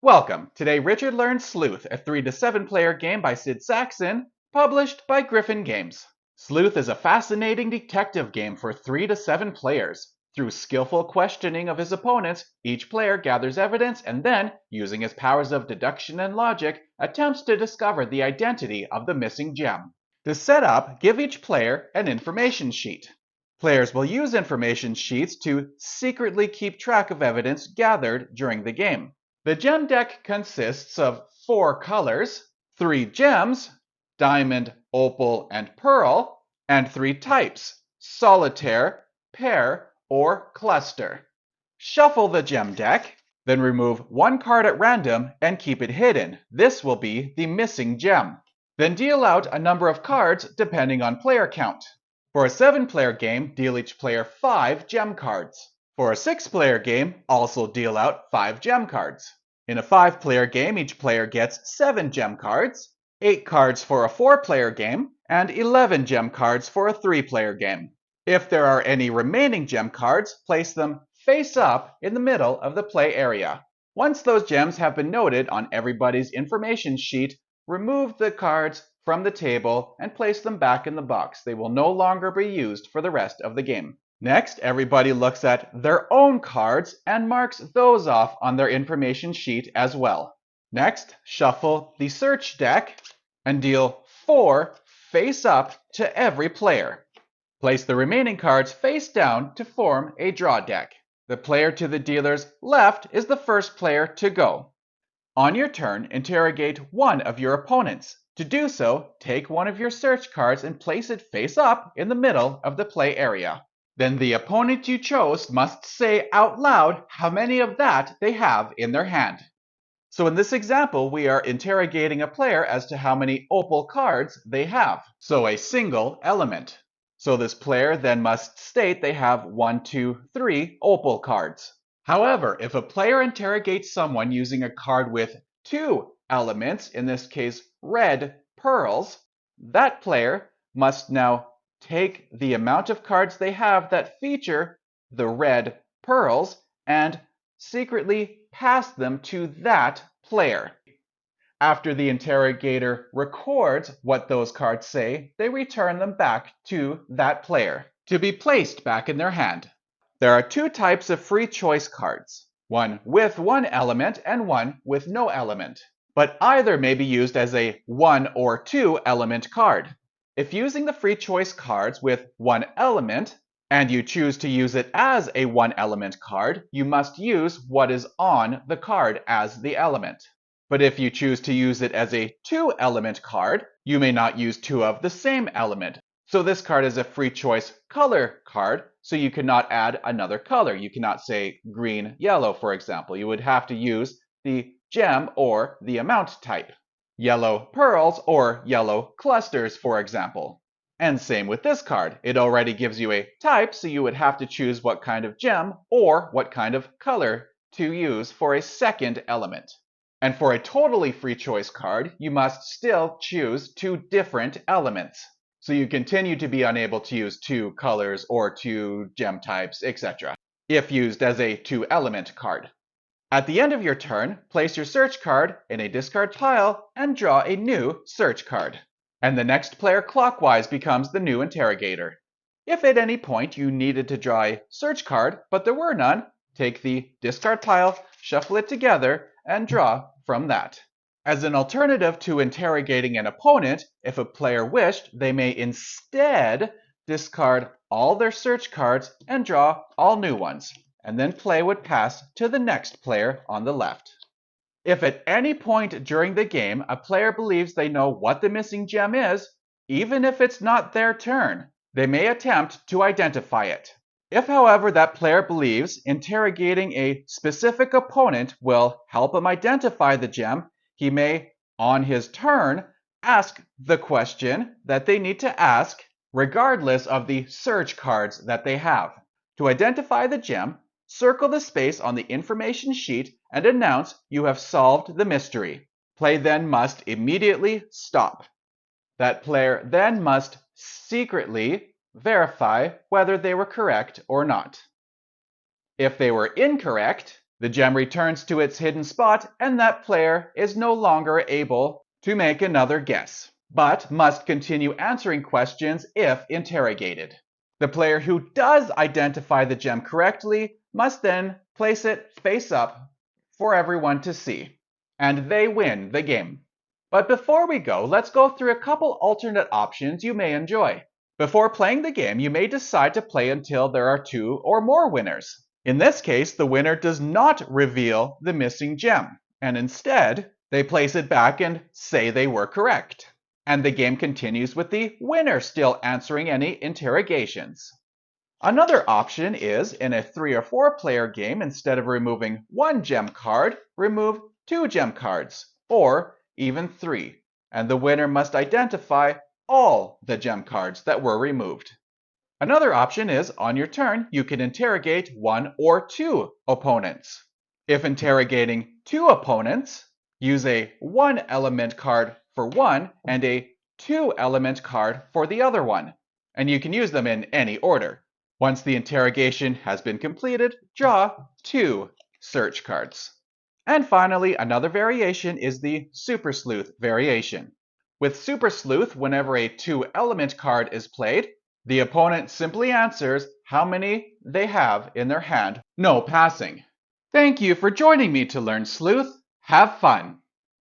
Welcome! Today Richard learns Sleuth, a 3 to 7 player game by Sid Sackson, published by Gryphon Games. Sleuth is a fascinating detective game for 3 to 7 players. Through skillful questioning of his opponents, each player gathers evidence and then, using his powers of deduction and logic, attempts to discover the identity of the missing gem. To set up, give each player an information sheet. Players will use information sheets to secretly keep track of evidence gathered during the game. The gem deck consists of 4 colors, 3 gems, diamond, opal, and pearl, and 3 types, solitaire, pair, or cluster. Shuffle the gem deck, then remove 1 card at random and keep it hidden. This will be the missing gem. Then deal out a number of cards depending on player count. For a 7-player game, deal each player 5 gem cards. For a 6-player game, also deal out 5 gem cards. In a 5-player game, each player gets 7 gem cards, 8 cards for a 4-player game, and 11 gem cards for a 3-player game. If there are any remaining gem cards, place them face up in the middle of the play area. Once those gems have been noted on everybody's information sheet, remove the cards from the table and place them back in the box. They will no longer be used for the rest of the game. Next, everybody looks at their own cards and marks those off on their information sheet as well. Next, shuffle the search deck and deal 4 face up to every player. Place the remaining cards face down to form a draw deck. The player to the dealer's left is the first player to go. On your turn, interrogate one of your opponents. To do so, take one of your search cards and place it face up in the middle of the play area. Then the opponent you chose must say out loud how many of that they have in their hand. So in this example, we are interrogating a player as to how many opal cards they have. So a single element. So this player then must state they have 1, 2, 3 opal cards. However, if a player interrogates someone using a card with 2 elements, in this case red pearls, that player must now take the amount of cards they have that feature the red pearls and secretly pass them to that player. After the interrogator records what those cards say, they return them back to that player to be placed back in their hand. There are 2 types of free choice cards, one with 1 element and one with no element. But either may be used as a 1 or 2 element card. If using the free choice cards with 1 element, and you choose to use it as a 1 element card, you must use what is on the card as the element. But if you choose to use it as a 2 element card, you may not use 2 of the same element. So this card is a free choice color card, so you cannot add another color. You cannot say green, yellow, for example. You would have to use the gem or the amount type. Yellow pearls or yellow clusters, for example. And same with this card. It already gives you a type, so you would have to choose what kind of gem or what kind of color to use for a second element. And for a totally free choice card, you must still choose 2 different elements. So you continue to be unable to use 2 colors or 2 gem types, etc. if used as a 2 element card. At the end of your turn, place your search card in a discard pile and draw a new search card. And the next player clockwise becomes the new interrogator. If at any point you needed to draw a search card, but there were none, take the discard pile, shuffle it together, and draw from that. As an alternative to interrogating an opponent, if a player wished, they may instead discard all their search cards and draw all new ones, and then play would pass to the next player on the left. If at any point during the game a player believes they know what the missing gem is, even if it's not their turn, they may attempt to identify it. If, however, that player believes interrogating a specific opponent will help him identify the gem, he may, on his turn, ask the question that they need to ask, regardless of the search cards that they have. To identify the gem, circle the space on the information sheet and announce you have solved the mystery. Play then must immediately stop. That player then must secretly verify whether they were correct or not. If they were incorrect, The gem returns to its hidden spot, and that player is no longer able to make another guess, but must continue answering questions if interrogated. The player who does identify the gem correctly must then place it face up for everyone to see, and they win the game. But before we go, let's go through a couple alternate options you may enjoy. Before playing the game, you may decide to play until there are 2 or more winners. In this case, the winner does not reveal the missing gem, and instead, they place it back and say they were correct. And the game continues with the winner still answering any interrogations. Another option is, in a 3 or 4 player game, instead of removing 1 gem card, remove 2 gem cards, or even 3, and the winner must identify all the gem cards that were removed. Another option is, on your turn, you can interrogate 1 or 2 opponents. If interrogating 2 opponents, use a 1 element card for one and a 2 element card for the other one, and you can use them in any order. Once the interrogation has been completed, draw 2 search cards. And finally, another variation is the Super Sleuth variation. With Super Sleuth, whenever a 2 element card is played, the opponent simply answers how many they have in their hand, no passing. Thank you for joining me to learn Sleuth. Have fun!